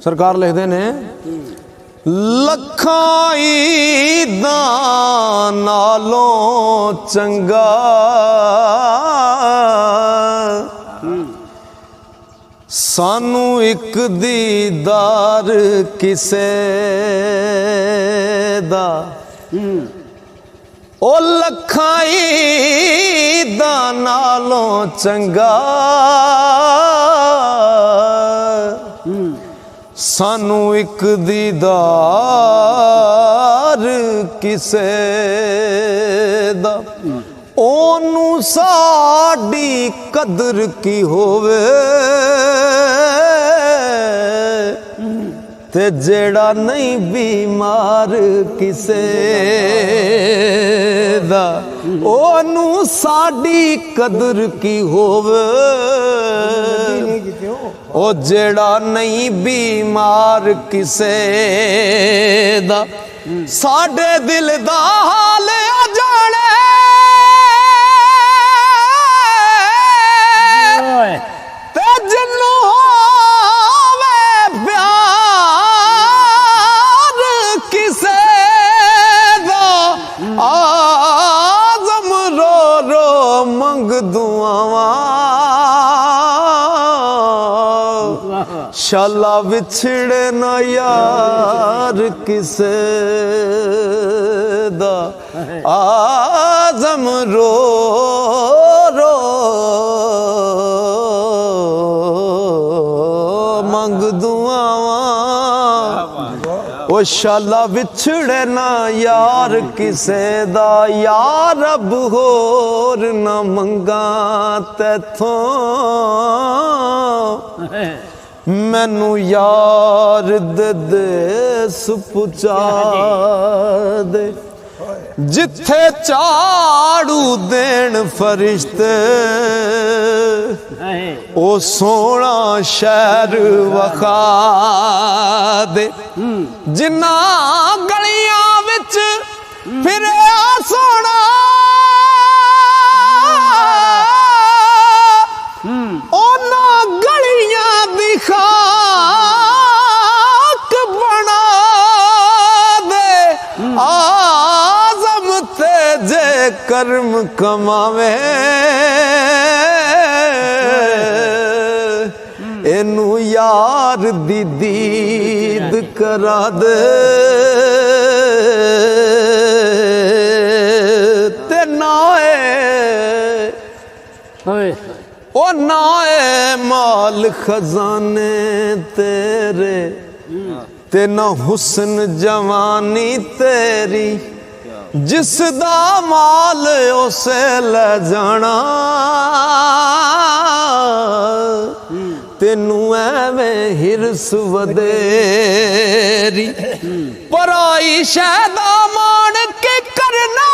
सरकार लिखते ने लखां ईदां नालों चंगा सानू एक दीदार किसे दा ओ लखां ईदां नालों चंगा सानू एक दीदार किसे दा ओनू साडी कदर की होवे ते जेड़ा नहीं बीमार किसे दा ओनू साडी कदर की होवे ओ जेड़ा नहीं बीमार किसे दा साडे दिल दा हाल जाने ते जिन्नू होवे प्यार किसे दा आज़म रो रो मंग दुआवां शाला विछड़े ना यार किसे दा आज़म रो रो मंग दुआवां ओ शाला विछड़े ना यार किसे दा या रब होर ना मंगा तैथों मैनू यार दे देस पुचा दे जिथे झाड़ू देन फरिश्ते ओ सोना शहर वखा दे जिन्ना गलियां विच फिरे सोना ओना गलियां दी खाक बना दे आज़म ते जे कर्म कमावे एनू यार दी दीद करा दे ते नाए ओ नाए माल खजाने तेरे ते ना हुस्न जवानी तेरी जिस दा माल उसे ले जाना तेनू एवें हिरस वदेरी पराई शैदा मान के करना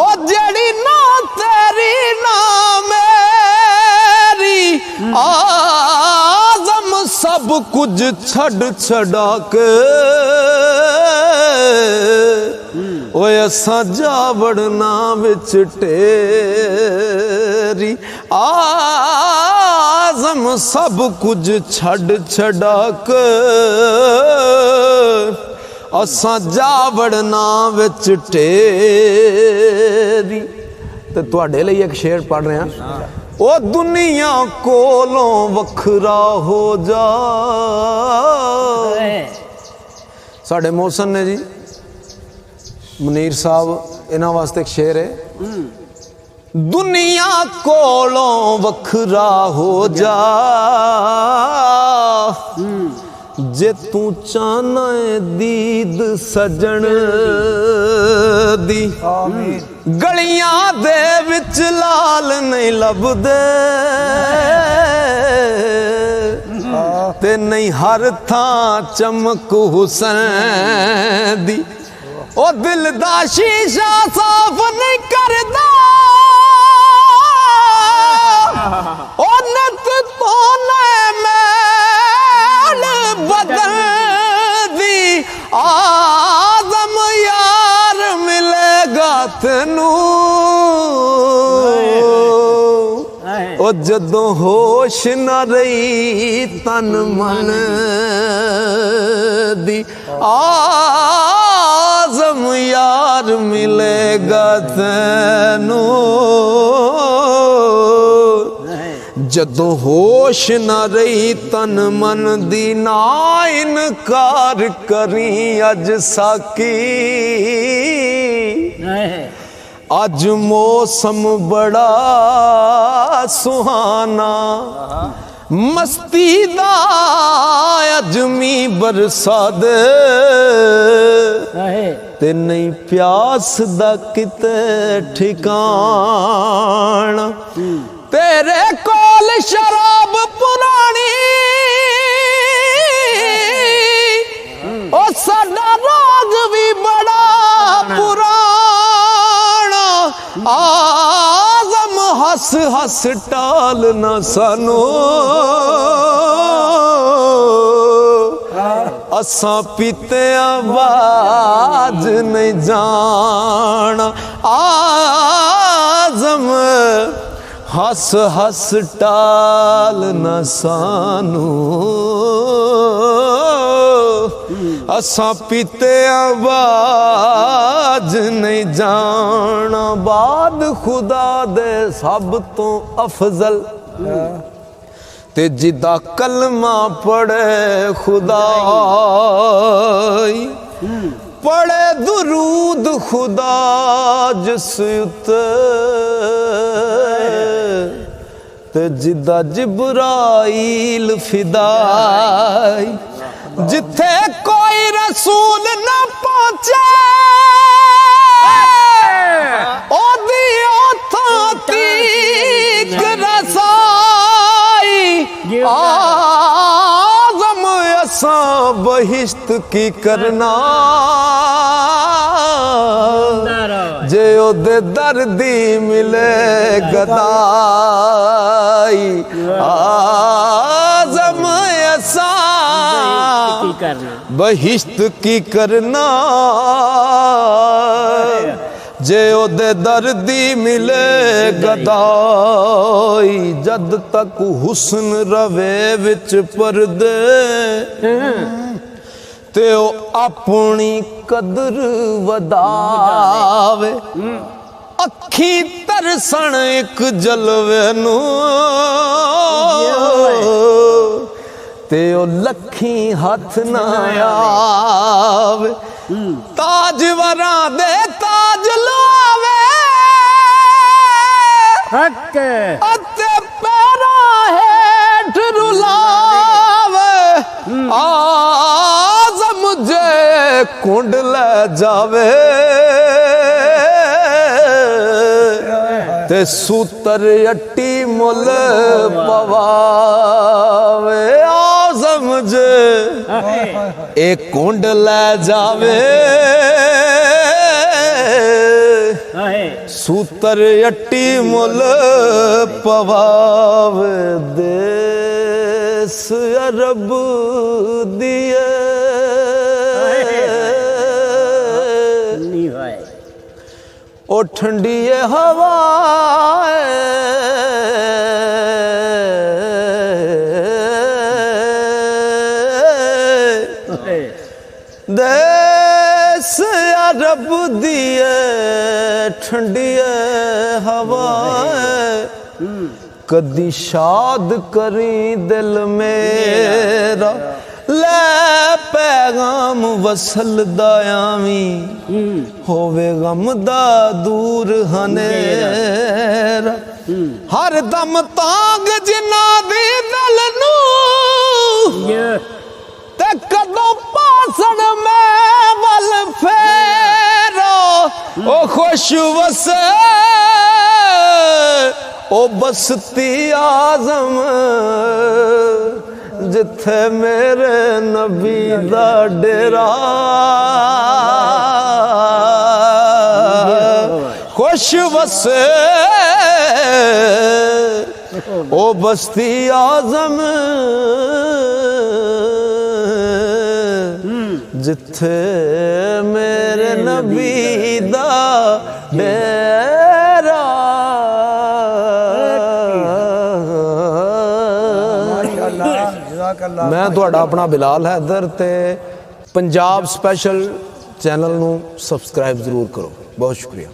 ओ जड़ी ना तेरी ना मेरी आज़म सब कुछ छड़ छड़ा के ओए असां जावड़ना विच टेरी आज़म सब कुछ छड़ छड़ा के असां जावड़ना विच टेरी ते तुहाडे लई एक शेर पढ़ रहे हैं ओ दुनिया कोलों वखरा हो जा साडे मोहसन ने जी मुनीर साहब इन्हां वास्ते एक शेर है दुनिया कोलों वखरा हो जा जे तू चाहना है दीद सजन दी गलियां दे विच लाल नहीं लभदे ते नहीं हर थां चमक हुसन दी ओ दिल दा शीशा साफ नहीं करदा ओ नत तो मैल बदल दी आज़म यार मिलेगा तेनू ओ जदों होश न रही तन मन दी आज़म यार मिलेगा तैनू जदों होश न रही तन मन दी ना इनकार करी अज साकी अज मौसम बड़ा सुहाना मस्ती दा अजमी बरसा दे ते नहीं प्यास दा किते ठिकाना तेरे कोल शराब पुरानी ओ साडा राग भी बड़ा पुराना आज़म हस हस टाल ना सानू असां पीते आवाज नहीं जाना आज़म हस हस टाल न सानू असां पीते आवाज नहीं जाना बाद खुदा दे सब तो अफजल ते जिदा कलमा पढ़े खुदाई पढ़े दुरूद खुदा जिस उते ते जिदा जिब्राइल फिदाई जिथे कोई रसूल न पहुंचे ओदी ओथां तीक रसाई आज़म असां बहिश्त की करना जे ओदे दर्दी मिले गदाई आज़म असां बहिश्त की करना जे ओदे दर्दी मिले गदाई जद तक हुस्न रवे विच परदे ते ओ अपनी कदर वधावे अखी तरसण एक जलवे नू ते ओ लखी हाथ ना आवे ताज वरां दे ताज लावे अते पैरां हेठ रुलावे आज़म जे कुंड ले जावे ते सूतर अट्टी मुल पवावे आज़म जे एक कुंड ले जावे सूतर अट्टी मुल पवावे देस अरब दिए ओ ठंडी हवा देस अरब दिए ठंडी हवा कदी शाद करी दिल मेरा ले पैगाम वसल दायामी होवे गम दा दूर हनेरा हर दम तांग जिन्ना दी दिल नू ते कदों पासण मैं वल फेरो ओ खुश वसे ओ बसती आज़म जिथे मेरे नबी दा डेरा खुश वसे ओ बस्ती आज़म जिथे मेरे नबी दा डेरा ਮੈਂ ਤੁਹਾਡਾ ਆਪਣਾ ਬਿਲਾਲ ਹੈਦਰ ਤੇ ਪੰਜਾਬ ਸਪੈਸ਼ਲ ਚੈਨਲ ਨੂੰ ਸਬਸਕ੍ਰਾਈਬ ਜ਼ਰੂਰ ਕਰੋ। ਬਹੁਤ ਸ਼ੁਕਰੀਆ।